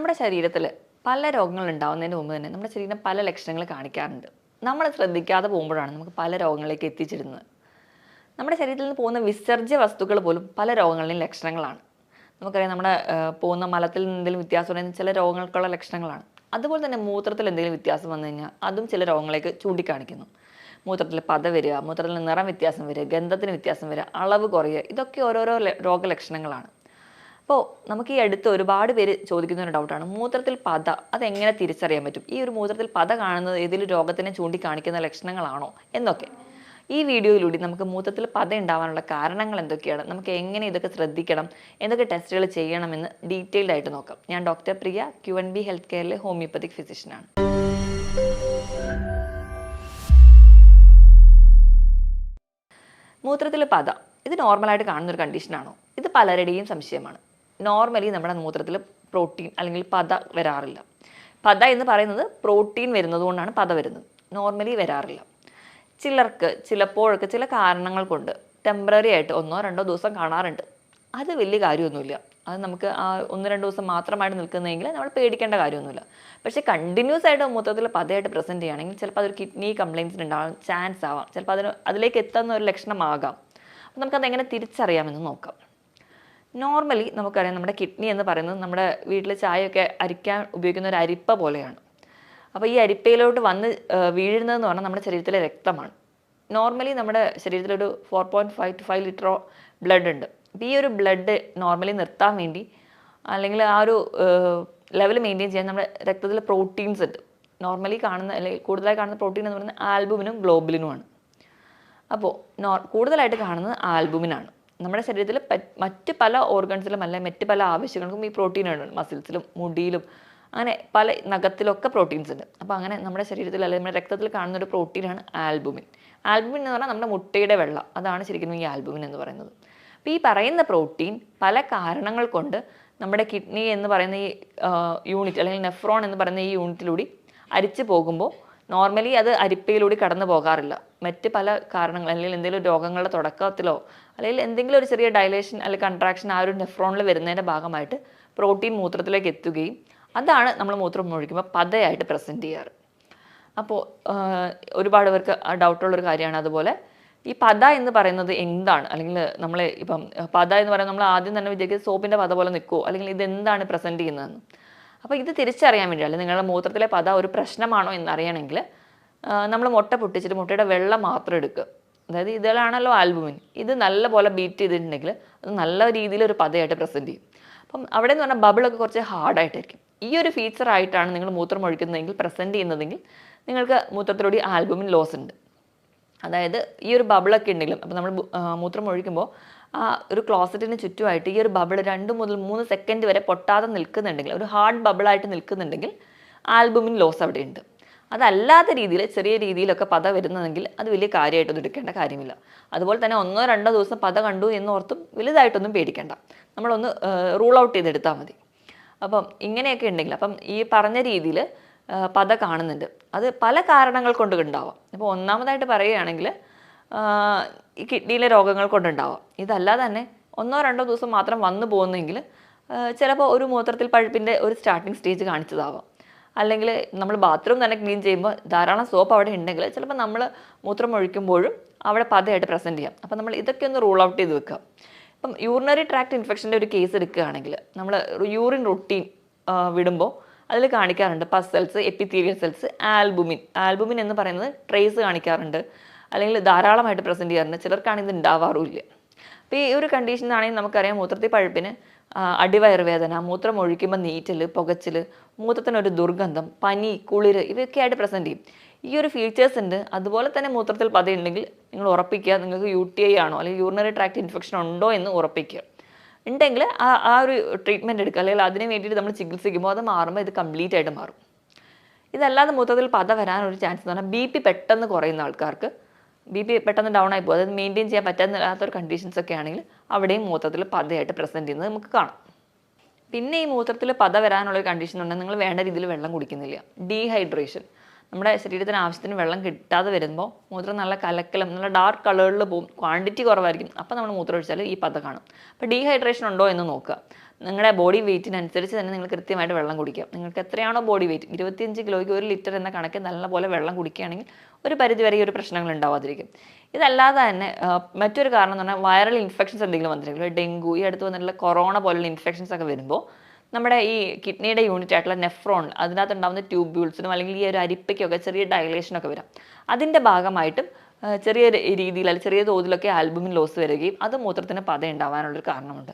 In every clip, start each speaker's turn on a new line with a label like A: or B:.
A: നമ്മുടെ ശരീരത്തിൽ പല രോഗങ്ങൾ ഉണ്ടാവുന്നതിന് മുമ്പ് തന്നെ നമ്മുടെ ശരീരം പല ലക്ഷണങ്ങൾ കാണിക്കാറുണ്ട്. നമ്മൾ ശ്രദ്ധിക്കാതെ പോകുമ്പോഴാണ് നമുക്ക് പല രോഗങ്ങളിലേക്ക് എത്തിച്ചിരുന്നത്. നമ്മുടെ ശരീരത്തിൽ നിന്ന് പോകുന്ന വിസർജ്യ വസ്തുക്കൾ പോലും പല രോഗങ്ങളുടെയും ലക്ഷണങ്ങളാണ്. നമുക്കറിയാം, നമ്മുടെ പോകുന്ന മലത്തിൽ നിന്ന് എന്തെങ്കിലും വ്യത്യാസം ഉണ്ടെങ്കിൽ ചില രോഗങ്ങൾക്കുള്ള ലക്ഷണങ്ങളാണ്. അതുപോലെ തന്നെ മൂത്രത്തിൽ എന്തെങ്കിലും വ്യത്യാസം വന്നു കഴിഞ്ഞാൽ അതും ചില രോഗങ്ങളിലേക്ക് ചൂണ്ടിക്കാണിക്കുന്നു. മൂത്രത്തിൽ പത വരിക, മൂത്രത്തിൽ നിറം വ്യത്യാസം വരിക, ഗന്ധത്തിന് വ്യത്യാസം വരിക, അളവ് കുറയുക, ഇതൊക്കെ ഓരോരോ രോഗലക്ഷണങ്ങളാണ്. അപ്പോൾ നമുക്ക് ഈ അടുത്ത് ഒരുപാട് പേര് ചോദിക്കുന്ന ഒരു ഡൗട്ടാണ്, മൂത്രത്തിൽ പത അതെങ്ങനെ തിരിച്ചറിയാൻ പറ്റും? ഈ ഒരു മൂത്രത്തിൽ പത കാണുന്നത് ഏതെങ്കിലും രോഗത്തിനെ ചൂണ്ടിക്കാണിക്കുന്ന ലക്ഷണങ്ങളാണോ എന്നൊക്കെ. ഈ വീഡിയോയിലൂടെ നമുക്ക് മൂത്രത്തിൽ പത ഉണ്ടാവാനുള്ള കാരണങ്ങൾ എന്തൊക്കെയാണ്, നമുക്ക് എങ്ങനെ ഇതൊക്കെ ശ്രദ്ധിക്കണം, എന്തൊക്കെ ടെസ്റ്റുകൾ ചെയ്യണമെന്ന് ഡീറ്റെയിൽഡ് ആയിട്ട് നോക്കാം. ഞാൻ ഡോക്ടർ പ്രിയ, QNB ഹെൽത്ത് കെയറിലെ ഹോമിയോപ്പതിക് ഫിസിഷ്യനാണ്. മൂത്രത്തിൽ പത ഇത് നോർമലായിട്ട് കാണുന്ന ഒരു കണ്ടീഷനാണോ? ഇത് പലരുടെയും സംശയമാണ്. നോർമലി നമ്മുടെ മൂത്രത്തിൽ പ്രോട്ടീൻ അല്ലെങ്കിൽ പത വരാറില്ല. പത എന്ന് പറയുന്നത് പ്രോട്ടീൻ വരുന്നത് കൊണ്ടാണ് പത വരുന്നത്, നോർമലി വരാറില്ല. ചിലർക്ക് ചിലപ്പോഴൊക്കെ ചില കാരണങ്ങൾ കൊണ്ട് ടെമ്പററി ആയിട്ട് 1-2 ദിവസം കാണാറുണ്ട്. അത് വലിയ കാര്യമൊന്നുമില്ല. അത് നമുക്ക് ആ 1-2 ദിവസം മാത്രമായിട്ട് നിൽക്കുന്നതെങ്കിൽ നമ്മൾ പേടിക്കേണ്ട കാര്യമൊന്നുമില്ല. പക്ഷേ കണ്ടിന്യൂസ് ആയിട്ട് മൂത്രത്തിൽ പതയായിട്ട് പ്രസൻറ്റ് ചെയ്യുകയാണെങ്കിൽ ചിലപ്പോൾ അതൊരു കിഡ്നി കംപ്ലയിൻസിന് ഉണ്ടാകാൻ ചാൻസ് ആവാം. ചിലപ്പോൾ അതിലേക്ക് എത്തുന്ന ഒരു ലക്ഷണമാകാം. അപ്പോൾ നമുക്കത് എങ്ങനെ തിരിച്ചറിയാമെന്ന് നോക്കാം. നോർമലി നമുക്കറിയാം, നമ്മുടെ കിഡ്നി എന്ന് പറയുന്നത് നമ്മുടെ വീട്ടിൽ ചായയൊക്കെ അരിക്കാൻ ഉപയോഗിക്കുന്ന ഒരു അരിപ്പ പോലെയാണ്. അപ്പോൾ ഈ അരിപ്പയിലോട്ട് വന്ന് വീഴുന്നതെന്ന് പറഞ്ഞാൽ നമ്മുടെ ശരീരത്തിലെ രക്തമാണ്. നോർമലി നമ്മുടെ ശരീരത്തിലൊരു 4.5 to 5 ലിറ്റർ ബ്ലഡ് ഉണ്ട്. അപ്പോൾ ഈ ഒരു ബ്ലഡ് നോർമലി നിർത്താൻ വേണ്ടി അല്ലെങ്കിൽ ആ ഒരു ലെവൽ മെയിൻറ്റെയിൻ ചെയ്യാൻ നമ്മുടെ രക്തത്തിൽ പ്രോട്ടീൻസ് ഉണ്ട്. നോർമലി കാണുന്ന അല്ലെങ്കിൽ കൂടുതലായി കാണുന്ന പ്രോട്ടീൻ എന്ന് പറയുന്നത് ആൽബുമിനും ഗ്ലോബുലിനുമാണ്. അപ്പോൾ കൂടുതലായിട്ട് കാണുന്നത് ആൽബുമിനാണ്. നമ്മുടെ ശരീരത്തിൽ മറ്റ് പല ഓർഗൻസിലും അല്ലെങ്കിൽ മറ്റ് പല ആവശ്യങ്ങൾക്കും ഈ പ്രോട്ടീൻ ഉണ്ട്. മസിൽസിലും മുടിയിലും അങ്ങനെ പല നഖത്തിലൊക്കെ പ്രോട്ടീൻസ് ഉണ്ട്. അപ്പോൾ അങ്ങനെ നമ്മുടെ ശരീരത്തിൽ അല്ലെങ്കിൽ നമ്മുടെ രക്തത്തിൽ കാണുന്ന ഒരു പ്രോട്ടീനാണ് ആൽബുമിൻ. ആൽബുമിൻ എന്ന് പറഞ്ഞാൽ നമ്മുടെ മുട്ടയുടെ വെള്ള, അതാണ് ശരിക്കും ഈ ആൽബുമിൻ എന്ന് പറയുന്നത്. അപ്പോൾ ഈ പറയുന്ന പ്രോട്ടീൻ പല കാരണങ്ങൾ കൊണ്ട് നമ്മുടെ കിഡ്നി എന്ന് പറയുന്ന ഈ യൂണിറ്റ് അല്ലെങ്കിൽ നെഫ്രോൺ എന്ന് പറയുന്ന ഈ യൂണിറ്റിലൂടെ അരിച്ചു പോകുമ്പോൾ നോർമലി അത് അരിപ്പയിലൂടെ കടന്നു പോകാറില്ല. മറ്റ് പല കാരണങ്ങൾ അല്ലെങ്കിൽ എന്തെങ്കിലും രോഗങ്ങളുടെ തുടക്കത്തിലോ അല്ലെങ്കിൽ എന്തെങ്കിലും ഒരു ചെറിയ ഡയലേഷൻ അല്ലെങ്കിൽ കൺട്രാക്ഷൻ ആ ഒരു നെഫ്രോണിൽ വരുന്നതിൻ്റെ ഭാഗമായിട്ട് പ്രോട്ടീൻ മൂത്രത്തിലേക്ക് എത്തുകയും അതാണ് നമ്മൾ മൂത്രം ഒഴിക്കുമ്പോൾ പതയായിട്ട് പ്രസൻറ്റ് ചെയ്യാറ്. അപ്പോൾ ഒരുപാട് പേർക്ക് ഡൗട്ടുള്ളൊരു കാര്യമാണ്. അതുപോലെ ഈ പത എന്ന് പറയുന്നത് എന്താണ്, അല്ലെങ്കിൽ നമ്മൾ ഇപ്പം പത എന്ന് പറയുന്നത് നമ്മൾ ആദ്യം തന്നെ വിചാരിക്കുന്നത് സോപ്പിൻ്റെ പത പോലെ നിൽക്കുമോ, അല്ലെങ്കിൽ ഇതെന്താണ് പ്രസൻറ്റ് ചെയ്യുന്നതെന്ന്. അപ്പോൾ ഇത് തിരിച്ചറിയാൻ വേണ്ടി, അല്ലെങ്കിൽ നിങ്ങളുടെ മൂത്രത്തിലെ പത ഒരു പ്രശ്നമാണോ എന്നറിയണമെങ്കിൽ നമ്മൾ മുട്ട പൊട്ടിച്ചിട്ട് മുട്ടയുടെ വെള്ളം മാത്രം എടുക്കുക. അതായത് ഇതിലാണല്ലോ ആൽബുമിൻ, ഇത് നല്ലപോലെ ബീറ്റ് ചെയ്തിട്ടുണ്ടെങ്കിൽ അത് നല്ല രീതിയിൽ ഒരു പതയായിട്ട് പ്രസൻറ്റ് ചെയ്യും. അപ്പം അവിടെ എന്ന് പറഞ്ഞാൽ ബബിളൊക്കെ കുറച്ച് ഹാർഡായിട്ടായിരിക്കും. ഈ ഒരു ഫീച്ചറായിട്ടാണ് നിങ്ങൾ മൂത്രം ഒഴിക്കുന്നതെങ്കിൽ പ്രസൻറ്റ് ചെയ്യുന്നതെങ്കിൽ നിങ്ങൾക്ക് മൂത്രത്തിലൂടെ ആൽബുമിൻ ലോസ് ഉണ്ട്. അതായത് ഈ ഒരു ബബിളൊക്കെ ഉണ്ടെങ്കിലും, അപ്പോൾ നമ്മൾ മൂത്രം ഒഴിക്കുമ്പോൾ ആ ഒരു ക്ലോസറ്റിന് ചുറ്റുമായിട്ട് ഈ ഒരു ബബിൾ 2 മുതൽ 3 സെക്കൻഡ് വരെ പൊട്ടാതെ നിൽക്കുന്നുണ്ടെങ്കിൽ, ഒരു ഹാർഡ് ബബിളായിട്ട് നിൽക്കുന്നുണ്ടെങ്കിൽ ആൽബുമിൻ ലോസ് അവിടെ ഉണ്ട്. അതല്ലാത്ത രീതിയിൽ ചെറിയ രീതിയിലൊക്കെ പത വരുന്നതെങ്കിൽ അത് വലിയ കാര്യമായിട്ടൊന്നും എടുക്കേണ്ട കാര്യമില്ല. അതുപോലെ തന്നെ 1-2 ദിവസം പത കണ്ടു എന്നോർത്തും വലുതായിട്ടൊന്നും പേടിക്കേണ്ട. നമ്മളൊന്ന് റൂൾ ഔട്ട് ചെയ്തെടുത്താൽ മതി. അപ്പം ഇങ്ങനെയൊക്കെ ഉണ്ടെങ്കിൽ, അപ്പം ഈ പറഞ്ഞ രീതിയിൽ പത കാണുന്നുണ്ട്, അത് പല കാരണങ്ങൾ കൊണ്ട് ഉണ്ടാവാം. ഇപ്പോൾ ഒന്നാമതായിട്ട് പറയുകയാണെങ്കിൽ ഈ കിഡ്നിയിലെ രോഗങ്ങൾ കൊണ്ടുണ്ടാവാം. ഇതല്ലാതെ തന്നെ 1-2 ദിവസം മാത്രം വന്നു പോകുന്നെങ്കിൽ ചിലപ്പോൾ ഒരു മൂത്രത്തിൽ പഴുപ്പിൻ്റെ ഒരു സ്റ്റാർട്ടിങ് സ്റ്റേജ് കാണിച്ചതാവാം. അല്ലെങ്കിൽ നമ്മൾ ബാത്റൂം തന്നെ ക്ലീൻ ചെയ്യുമ്പോൾ ധാരാളം സോപ്പ് അവിടെ ഉണ്ടെങ്കിൽ ചിലപ്പോൾ നമ്മൾ മൂത്രം ഒഴിക്കുമ്പോഴും അവിടെ പതയായിട്ട് പ്രസൻറ്റ് ചെയ്യാം. അപ്പോൾ നമ്മൾ ഇതൊക്കെ ഒന്ന് റൂൾ ഔട്ട് ചെയ്ത് വെക്കുക. ഇപ്പം യൂറിനറി ട്രാക്ട് ഇൻഫെക്ഷൻ്റെ ഒരു കേസ് എടുക്കുകയാണെങ്കിൽ നമ്മൾ യൂറിൻ റൊട്ടീൻ വിടുമ്പോൾ അതിൽ കാണിക്കാറുണ്ട് പസ് സെൽസ്, എപ്പിത്തീലിയൽ സെൽസ്, ആൽബുമിൻ എന്ന് പറയുന്നത് ട്രേസ് കാണിക്കാറുണ്ട്, അല്ലെങ്കിൽ ധാരാളമായിട്ട് പ്രസൻറ്റ് ചെയ്യാറുണ്ട്. ചിലർക്കാണ് ഇത് ഉണ്ടാവാറുമില്ല. അപ്പോൾ ഈ ഒരു കണ്ടീഷനാണെങ്കിൽ നമുക്കറിയാം മൂത്രത്തിൽ പഴുപ്പിന് അടിവയറുവേദന, മൂത്രം ഒഴിക്കുമ്പോൾ നീറ്റൽ, പുകച്ചിൽ, മൂത്രത്തിനൊരു ദുർഗന്ധം, പനി, കുളിര് ഇവയൊക്കെ ആയിട്ട് പ്രസൻറ്റ് ചെയ്യും. ഈ ഒരു ഫീച്ചേഴ്സ് ഉണ്ട്. അതുപോലെ തന്നെ മൂത്രത്തിൽ പതയുണ്ടെങ്കിൽ നിങ്ങൾ ഉറപ്പിക്കുക നിങ്ങൾക്ക് UTI ആണോ അല്ലെങ്കിൽ യൂറിനറി ട്രാക്ട് ഇൻഫെക്ഷൻ ഉണ്ടോ എന്ന് ഉറപ്പിക്കുക. ഉണ്ടെങ്കിൽ ആ ഒരു ട്രീറ്റ്മെൻറ്റ് എടുക്കുക, അല്ലെങ്കിൽ അതിന് വേണ്ടിയിട്ട് നമ്മൾ ചികിത്സിക്കുമ്പോൾ അത് മാറുമ്പോൾ ഇത് കംപ്ലീറ്റ് ആയിട്ട് മാറും. ഇതല്ലാതെ മൂത്രത്തിൽ പത വരാനൊരു ചാൻസ് എന്ന് പറഞ്ഞാൽ BP പെട്ടെന്ന് കുറയുന്ന ആൾക്കാർക്ക്, BP പെട്ടെന്ന് ഡൗൺ ആയി പോകും, അതായത് മെയിൻറ്റെയിൻ ചെയ്യാൻ പറ്റാത്തൊരു കണ്ടീഷൻസ് ഒക്കെ ആണെങ്കിൽ അവിടെയും മൂത്രത്തിൽ പതയായിട്ട് പ്രസൻറ്റ് ചെയ്യുന്നത് നമുക്ക് കാണാം. പിന്നെ ഈ മൂത്രത്തിൽ പത വരാനുള്ളൊരു കണ്ടീഷൻ ഉണ്ടെങ്കിൽ നിങ്ങൾ വേണ്ട രീതിയിൽ വെള്ളം കുടിക്കുന്നില്ല. ഡീഹൈഡ്രേഷൻ, നമ്മുടെ ശരീരത്തിന് ആവശ്യത്തിന് വെള്ളം കിട്ടാതെ വരുമ്പോൾ മൂത്രം നല്ല കലക്കലും നല്ല ഡാർക്ക് കളറിൽ പോകും, ക്വാണ്ടിറ്റി കുറവായിരിക്കും. അപ്പോൾ നമ്മൾ മൂത്രം ഒഴിച്ചാൽ ഈ പത കാണും. അപ്പോൾ ഡീഹൈഡ്രേഷൻ ഉണ്ടോ എന്ന് നോക്കുക. നിങ്ങളുടെ ബോഡി വെയിറ്റിനനുസരിച്ച് തന്നെ നിങ്ങൾ കൃത്യമായിട്ട് വെള്ളം കുടിക്കുക. നിങ്ങൾക്ക് എത്രയാണോ ബോഡി വെയിറ്റ് 25 കിലോയ്ക്ക് 1 ലിറ്റർ എന്ന കണക്ക് നല്ലപോലെ വെള്ളം കുടിക്കുകയാണെങ്കിൽ ഒരു പരിധിവരെ ഈ ഒരു പ്രശ്നങ്ങൾ ഉണ്ടാവാതിരിക്കും. ഇതല്ലാതെ തന്നെ മറ്റൊരു കാരണം എന്ന് പറഞ്ഞാൽ വൈറൽ ഇൻഫെക്ഷൻസ് എന്തെങ്കിലും വന്നിട്ടുണ്ടെങ്കിൽ ഡെങ്കു, ഈ അടുത്ത് വന്നിട്ടുള്ള കൊറോണ പോലുള്ള ഇൻഫെക്ഷൻസ് ഒക്കെ വരുമ്പോൾ നമ്മുടെ ഈ കിഡ്നിയുടെ യൂണിറ്റ് ആയിട്ടുള്ള നെഫ്രോൺ അതിനകത്ത് ഉണ്ടാകുന്ന ട്യൂബ്യൂൾസിനും അല്ലെങ്കിൽ ഈ ഒരു അരിപ്പയ്ക്കൊക്കെ ചെറിയ ഡയലേഷനൊക്കെ വരാം. അതിൻ്റെ ഭാഗമായിട്ടും ചെറിയ രീതിയിൽ അല്ലെങ്കിൽ ചെറിയ തോതിലൊക്കെ ആൽബുമിൻ ലോസ് വരികയും അത് മൂത്രത്തിന് പത ഉണ്ടാവാനുള്ളൊരു കാരണമുണ്ട്.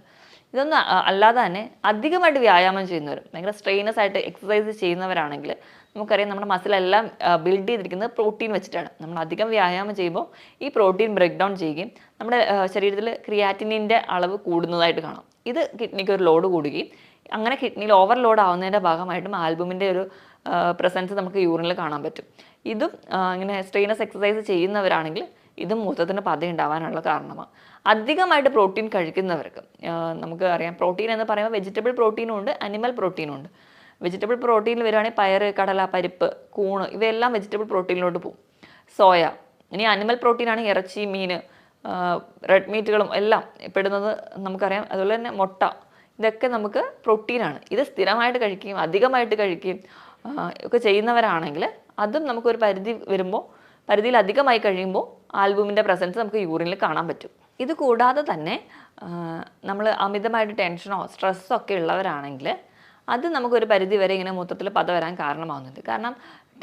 A: ഇതൊന്നും അല്ലാതെ തന്നെ അധികമായിട്ട് വ്യായാമം ചെയ്യുന്നവർ, ഭയങ്കര സ്ട്രെയിനസ് ആയിട്ട് എക്സസൈസ് ചെയ്യുന്നവരാണെങ്കിൽ നമുക്കറിയാം നമ്മുടെ മസിലെല്ലാം ബിൽഡ് ചെയ്തിരിക്കുന്നത് പ്രോട്ടീൻ വെച്ചിട്ടാണ്. നമ്മൾ അധികം വ്യായാമം ചെയ്യുമ്പോൾ ഈ പ്രോട്ടീൻ ബ്രേക്ക് ഡൗൺ ചെയ്യുകയും നമ്മുടെ ശരീരത്തിൽ ക്രിയാറ്റിനിൻ്റെ അളവ് കൂടുന്നതായിട്ട് കാണാം. ഇത് കിഡ്നിക്ക് ഒരു ലോഡ് കൂടുകയും അങ്ങനെ കിഡ്നിയിൽ ഓവർലോഡ് ആവുന്നതിൻ്റെ ഭാഗമായിട്ടും ആൽബുമിൻ്റെ ഒരു പ്രസൻസ് നമുക്ക് യൂറിനിൽ കാണാൻ പറ്റും. ഇതും ഇങ്ങനെ സ്ട്രെയിനസ് എക്സസൈസ് ചെയ്യുന്നവരാണെങ്കിൽ ഇതും മൂത്രത്തിന് പത ഉണ്ടാവാനുള്ള കാരണമാണ്. അധികമായിട്ട് പ്രോട്ടീൻ കഴിക്കുന്നവർക്ക് നമുക്ക് അറിയാം, പ്രോട്ടീൻ എന്ന് പറയുമ്പോൾ വെജിറ്റബിൾ പ്രോട്ടീനും ഉണ്ട്, അനിമൽ പ്രോട്ടീനും ഉണ്ട്. വെജിറ്റബിൾ പ്രോട്ടീനിൽ വരുവാണെങ്കിൽ പയറ്, കടല, പരിപ്പ്, കൂണ് ഇവയെല്ലാം വെജിറ്റബിൾ പ്രോട്ടീനിലോട്ട് പോകും. സോയ, ഇനി അനിമൽ പ്രോട്ടീനാണ് ഇറച്ചി, മീൻ, റെഡ് മീറ്റുകളും എല്ലാം പെടുന്നത് നമുക്കറിയാം. അതുപോലെ തന്നെ മുട്ട, ഇതൊക്കെ നമുക്ക് പ്രോട്ടീനാണ്. ഇത് സ്ഥിരമായിട്ട് കഴിക്കുകയും അധികമായിട്ട് കഴിക്കുകയും ഒക്കെ ചെയ്യുന്നവരാണെങ്കിൽ അതും നമുക്കൊരു പരിധി വരുമ്പോൾ, പരിധിയിൽ അധികമായി കഴിയുമ്പോൾ ആൽബുമിൻ്റെ പ്രസൻസ് നമുക്ക് യൂറിനിൽ കാണാൻ പറ്റും. ഇത് കൂടാതെ തന്നെ നമ്മൾ അമിതമായിട്ട് ടെൻഷനോ സ്ട്രെസ്സോ ഒക്കെ ഉള്ളവരാണെങ്കിൽ അത് നമുക്കൊരു പരിധി വരെ ഇങ്ങനെ മൂത്രത്തിൽ പത വരാൻ കാരണമാകുന്നുണ്ട്. കാരണം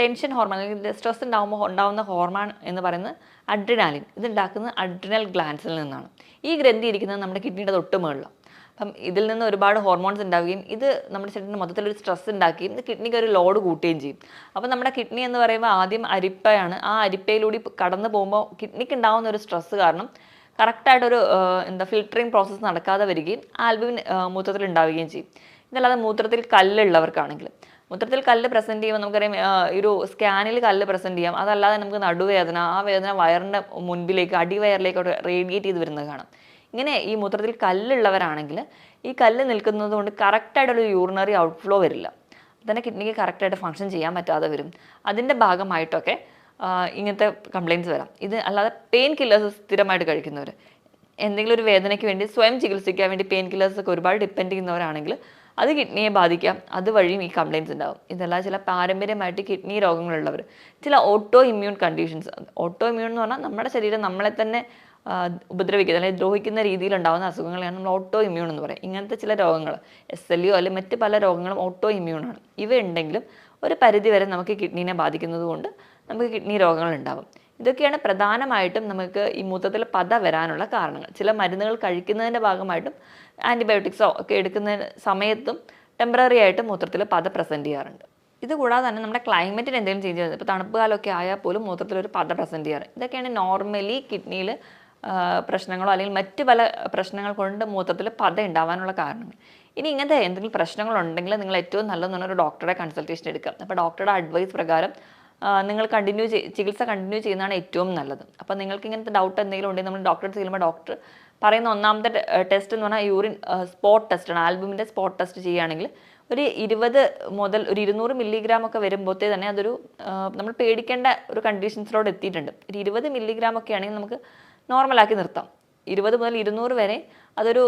A: ടെൻഷൻ ഹോർമോൺ അല്ലെങ്കിൽ സ്ട്രെസ് ഉണ്ടാകുന്ന ഹോർമോൺ എന്ന് പറയുന്നത് അഡ്രിനാലിൻ. ഇതുണ്ടാക്കുന്നത് അഡ്രിനൽ ഗ്ലാൻസിൽ നിന്നാണ്. ഈ ഗ്രന്ഥി ഇരിക്കുന്നത് നമ്മുടെ കിഡ്നിയുടെ തൊട്ട് മുകളിലാണ്. അപ്പം ഇതിൽ നിന്ന് ഒരുപാട് ഹോർമോൺസ് ഉണ്ടാവുകയും ഇത് നമ്മുടെ ശരീരത്തിന് മൊത്തത്തിലൊരു സ്ട്രെസ് ഉണ്ടാക്കുകയും ഇത് കിഡ്നിക്ക് ഒരു ലോഡ് കൂട്ടുകയും ചെയ്യും. അപ്പം നമ്മുടെ കിഡ്നി എന്ന് പറയുമ്പോൾ ആദ്യം അരിപ്പയാണ്. ആ അരിപ്പയിലൂടെ കടന്നു പോകുമ്പോൾ കിഡ്നിക്ക് ഉണ്ടാകുന്ന ഒരു സ്ട്രെസ് കാരണം കറക്റ്റായിട്ടൊരു ഫിൽറ്ററിങ് പ്രോസസ്സ് നടക്കാതെ വരികയും ആൽബുമിൻ മൂത്രത്തിൽ ഉണ്ടാവുകയും ചെയ്യും. ഇതല്ലാതെ മൂത്രത്തിൽ കല്ലുള്ളവർക്കാണെങ്കിൽ, മൂത്രത്തിൽ കല്ല് പ്രസൻറ്റ് ചെയ്യുമ്പോൾ നമുക്കറിയാം ഒരു സ്കാനിൽ കല്ല് പ്രസൻറ്റ് ചെയ്യാം. അതല്ലാതെ നമുക്ക് നടുവേദന, ആ വേദന വയറിൻ്റെ മുൻപിലേക്ക് അടിവയറിലേക്കോട്ട് റേഡിയേറ്റ് ചെയ്ത് വരുന്നത് കാണാം. ഇങ്ങനെ ഈ മൂത്രത്തിൽ കല്ലുള്ളവരാണെങ്കിൽ ഈ കല്ല് നിൽക്കുന്നത് കൊണ്ട് കറക്റ്റായിട്ടൊരു യൂറിനറി ഔട്ട്ഫ്ലോ വരില്ല. തന്നെ കിഡ്നിക്ക് കറക്റ്റായിട്ട് ഫങ്ഷൻ ചെയ്യാൻ പറ്റാതെ വരും. അതിൻ്റെ ഭാഗമായിട്ടൊക്കെ ഇങ്ങനത്തെ കംപ്ലയിൻറ്റ്സ് വരാം. ഇത് അല്ലാതെ പെയിൻ കില്ലേഴ്സ് സ്ഥിരമായിട്ട് കഴിക്കുന്നവർ, എന്തെങ്കിലും ഒരു വേദനയ്ക്ക് വേണ്ടി സ്വയം ചികിത്സിക്കാൻ വേണ്ടി പെയിൻ കില്ലേഴ്സൊക്കെ ഒരുപാട് ഡിപ്പെൻഡ് ചെയ്യുന്നവരാണെങ്കിൽ അത് കിഡ്നിയെ ബാധിക്കാം. അതുവഴിയും ഈ കംപ്ലയിൻറ്റ്സ് ഉണ്ടാകും. ഇതല്ലാതെ ചില പാരമ്പര്യമായിട്ട് കിഡ്നി രോഗങ്ങളുള്ളവർ, ചില auto immune conditions. Auto immune എന്ന് പറഞ്ഞാൽ നമ്മുടെ ശരീരം നമ്മളെ തന്നെ ഉപദ്രവിക്കുന്ന അല്ലെങ്കിൽ ദ്രോഹിക്കുന്ന രീതിയിലുണ്ടാകുന്ന അസുഖങ്ങളെയാണ് നമ്മൾ ഓട്ടോ ഇമ്മ്യൂൺ എന്ന് പറയും. ഇങ്ങനത്തെ ചില രോഗങ്ങൾ SLE അല്ലെങ്കിൽ മറ്റ് പല രോഗങ്ങളും ഓട്ടോ ഇമ്മ്യൂണാണ്. ഇവ ഉണ്ടെങ്കിലും ഒരു പരിധി വരെ നമുക്ക് കിഡ്നീനെ ബാധിക്കുന്നത് കൊണ്ട് നമുക്ക് കിഡ്നി രോഗങ്ങൾ ഉണ്ടാകും. ഇതൊക്കെയാണ് പ്രധാനമായിട്ടും നമുക്ക് ഈ മൂത്രത്തിൽ പത വരാനുള്ള കാരണങ്ങൾ. ചില മരുന്നുകൾ കഴിക്കുന്നതിൻ്റെ ഭാഗമായിട്ടും ആൻറ്റിബയോട്ടിക്സോ ഒക്കെ എടുക്കുന്ന സമയത്തും ടെമ്പററി ആയിട്ട് മൂത്രത്തിൽ പത പ്രസൻറ്റ് ചെയ്യാറുണ്ട്. ഇത് കൂടാതെ തന്നെ നമ്മുടെ ക്ലൈമറ്റിന് എന്തെങ്കിലും ചേഞ്ച് ചെയ്യുന്നത്, ഇപ്പോൾ തണുപ്പ് കാലമൊക്കെ ആയാൽ പോലും മൂത്രത്തിലൊരു പത പ്രസൻറ്റ് ചെയ്യാറ്. ഇതൊക്കെയാണ് നോർമലി കിഡ്നിയിൽ പ്രശ്നങ്ങളോ അല്ലെങ്കിൽ മറ്റ് പല പ്രശ്നങ്ങൾ കൊണ്ട് മൂത്രത്തിൽ പത ഉണ്ടാവാനുള്ള കാരണങ്ങൾ. ഇനി ഇങ്ങനത്തെ എന്തെങ്കിലും പ്രശ്നങ്ങളുണ്ടെങ്കിൽ നിങ്ങൾ ഏറ്റവും നല്ലതെന്ന് പറഞ്ഞാൽ ഒരു ഡോക്ടറെ കൺസൾട്ടേഷൻ എടുക്കുക. അപ്പോൾ ഡോക്ടറുടെ അഡ്വൈസ് പ്രകാരം നിങ്ങൾ ചികിത്സ കണ്ടിന്യൂ ചെയ്യുന്നതാണ് ഏറ്റവും നല്ലത്. അപ്പോൾ നിങ്ങൾക്ക് ഇങ്ങനത്തെ ഡൗട്ട് എന്തെങ്കിലും ഉണ്ടെങ്കിൽ നമ്മൾ ഡോക്ടറെ ചെല്ലുമ്പോൾ ഡോക്ടർ പറയുന്ന ഒന്നാമത്തെ ടെസ്റ്റ് എന്ന് പറഞ്ഞാൽ യൂറിൻ സ്പോട്ട് ടെസ്റ്റാണ്. ആൽബുമിൻ്റെ സ്പോട്ട് ടെസ്റ്റ് ചെയ്യുകയാണെങ്കിൽ ഒരു 20 മുതൽ ഒരു 200 മില്ലിഗ്രാം ഒക്കെ വരുമ്പോഴത്തേ തന്നെ അതൊരു നമ്മൾ പേടിക്കേണ്ട ഒരു കണ്ടീഷൻസിലോട് എത്തിയിട്ടുണ്ട്. ഒരു 20 മില്ലിഗ്രാം ഒക്കെ ആണെങ്കിൽ നമുക്ക് നോർമലാക്കി നിർത്താം. 20 മുതൽ 200 വരെ അതൊരു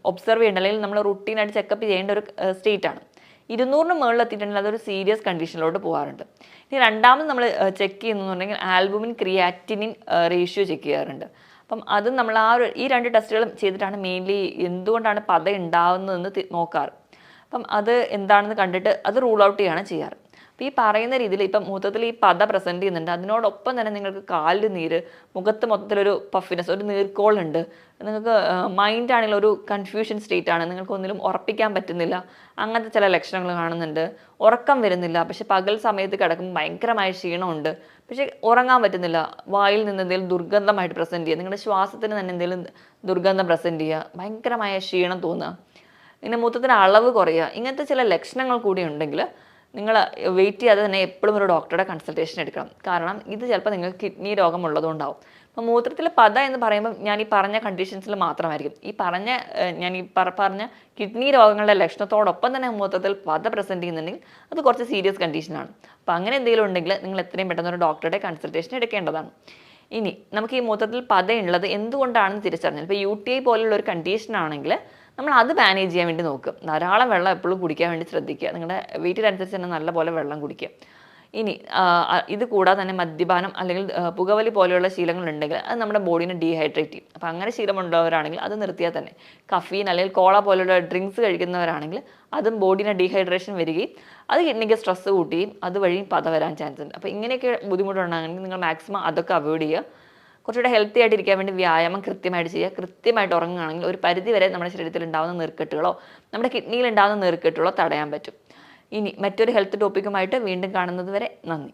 A: ഒബ്സർവ് ചെയ്യേണ്ട അല്ലെങ്കിൽ നമ്മൾ റുട്ടീനായിട്ട് ചെക്കപ്പ് ചെയ്യേണ്ട ഒരു സ്റ്റേറ്റാണ്. 200 മുകളിൽ എത്തിയിട്ടുണ്ടെങ്കിൽ അതൊരു സീരിയസ് കണ്ടീഷനിലോട്ട് പോകാറുണ്ട്. ഇനി രണ്ടാമത് നമ്മൾ ചെക്ക് ചെയ്യുന്നുണ്ടെങ്കിൽ ആൽബുമിൻ ക്രിയാറ്റിനിൻ റേഷ്യോ ചെക്ക് ചെയ്യാറുണ്ട്. അപ്പം അത് നമ്മൾ ഈ 2 ടെസ്റ്റുകളും ചെയ്തിട്ടാണ് മെയിൻലി എന്തുകൊണ്ടാണ് പത ഉണ്ടാവുന്നതെന്ന് നോക്കാറ്. അപ്പം അത് എന്താണെന്ന് കണ്ടിട്ട് അത് റൂൾ ഔട്ട് ചെയ്യാണ് ചെയ്യാറ്. അപ്പോൾ ഈ പറയുന്ന രീതിയിൽ ഇപ്പം മൂത്രത്തിൽ ഈ പത പ്രസൻറ്റ് ചെയ്യുന്നുണ്ട്, അതിനോടൊപ്പം തന്നെ നിങ്ങൾക്ക് കാലിൽ നീര്, മുഖത്ത് മൊത്തത്തിലൊരു പഫിനെസ്, ഒരു നീർക്കോളുണ്ട്, നിങ്ങൾക്ക് മൈൻഡാണെങ്കിൽ ഒരു കൺഫ്യൂഷൻ സ്റ്റേറ്റ് ആണ്, നിങ്ങൾക്ക് ഒന്നിലും ഉറപ്പിക്കാൻ പറ്റുന്നില്ല, അങ്ങനത്തെ ചില ലക്ഷണങ്ങൾ കാണുന്നുണ്ട്. ഉറക്കം വരുന്നില്ല, പക്ഷെ പകൽ സമയത്ത് കിടക്കുമ്പോൾ ഭയങ്കരമായ ക്ഷീണമുണ്ട്, പക്ഷേ ഉറങ്ങാൻ പറ്റുന്നില്ല. വായിൽ നിന്ന് എന്തെങ്കിലും ദുർഗന്ധമായിട്ട് പ്രസൻറ്റ് ചെയ്യുക, നിങ്ങളുടെ ശ്വാസത്തിന് തന്നെ എന്തെങ്കിലും ദുർഗന്ധം പ്രസൻറ്റ് ചെയ്യുക, ഭയങ്കരമായ ക്ഷീണം തോന്നുക, ഇങ്ങനെ മൂത്രത്തിൻ്റെ അളവ് കുറയുക, ഇങ്ങനത്തെ ചില ലക്ഷണങ്ങൾ കൂടി ഉണ്ടെങ്കിൽ നിങ്ങൾ വെയിറ്റ് ചെയ്യാതെ തന്നെ എപ്പോഴും ഒരു ഡോക്ടറുടെ കൺസൾട്ടേഷൻ എടുക്കണം. കാരണം ഇത് ചിലപ്പോൾ നിങ്ങൾക്ക് കിഡ്നി രോഗം ഉള്ളതുകൊണ്ടാവും. അപ്പോൾ മൂത്രത്തിൽ പത എന്ന് പറയുമ്പോൾ ഞാൻ ഈ പറഞ്ഞ കണ്ടീഷൻസിൽ മാത്രമായിരിക്കും. ഞാൻ ഈ പറഞ്ഞ കിഡ്നി രോഗങ്ങളുടെ ലക്ഷണത്തോടൊപ്പം തന്നെ മൂത്രത്തിൽ പത പ്രസൻറ്റ് ചെയ്യുന്നുണ്ടെങ്കിൽ അത് കുറച്ച് സീരിയസ് കണ്ടീഷനാണ്. അപ്പോൾ അങ്ങനെ എന്തെങ്കിലും ഉണ്ടെങ്കിൽ നിങ്ങൾ എത്രയും പെട്ടെന്ന് ഒരു ഡോക്ടറുടെ കൺസൾട്ടേഷൻ എടുക്കേണ്ടതാണ്. ഇനി നമുക്ക് ഈ മൂത്രത്തിൽ പത ഉള്ളത് എന്തുകൊണ്ടാണെന്ന് തിരിച്ചറിഞ്ഞാൽ, ഇപ്പോൾ UTI പോലുള്ള ഒരു കണ്ടീഷൻ ആണെങ്കിൽ നമ്മൾ അത് മാനേജ് ചെയ്യാൻ വേണ്ടി നോക്കുക. ധാരാളം വെള്ളം എപ്പോഴും കുടിക്കാൻ വേണ്ടി ശ്രദ്ധിക്കുക. നിങ്ങളുടെ വെയിറ്റിനനുസരിച്ച് തന്നെ നല്ലപോലെ വെള്ളം കുടിക്കുക. ഇനി ഇത് കൂടാതെ തന്നെ മദ്യപാനം അല്ലെങ്കിൽ പുകവലി പോലെയുള്ള ശീലങ്ങളുണ്ടെങ്കിൽ അത് നമ്മുടെ ബോഡീനെ ഡീഹൈഡ്രേറ്റ് ചെയ്യും. അപ്പോൾ അങ്ങനെ ശീലമുള്ളവരാണെങ്കിൽ അത് നിർത്തിയാൽ തന്നെ, കഫീൻ അല്ലെങ്കിൽ കോള പോലുള്ള ഡ്രിങ്ക്സ് കഴിക്കുന്നവരാണെങ്കിൽ അതും ബോഡീനെ ഡീഹൈഡ്രേഷൻ വരികയും അത് കിഡ്നിക്ക് സ്ട്രെസ് കൂട്ടുകയും അതുവഴി പത വരാൻ ചാൻസ് ഉണ്ട്. അപ്പോൾ ഇങ്ങനെയൊക്കെ ബുദ്ധിമുട്ടുണ്ടെങ്കിൽ നിങ്ങൾ മാക്സിമം അതൊക്കെ അവോയ്ഡ് ചെയ്യുക. കുറച്ചുകൂടെ ഹെൽത്തി ആയിട്ട് ഇരിക്കാൻ വേണ്ടി വ്യായാമം കൃത്യമായിട്ട് ചെയ്യുക. കൃത്യമായിട്ട് ഉറങ്ങുകയാണെങ്കിൽ ഒരു പരിധി വരെ നമ്മുടെ ശരീരത്തിൽ ഉണ്ടാകുന്ന നീർക്കെട്ടുകളോ നമ്മുടെ കിഡ്നിയിൽ ഉണ്ടാകുന്ന നീർക്കെട്ടുകളോ തടയാൻ പറ്റും. ഇനി മറ്റൊരു ഹെൽത്ത് ടോപ്പിക്കുമായിട്ട് വീണ്ടും കാണുന്നത് വരെ നന്ദി.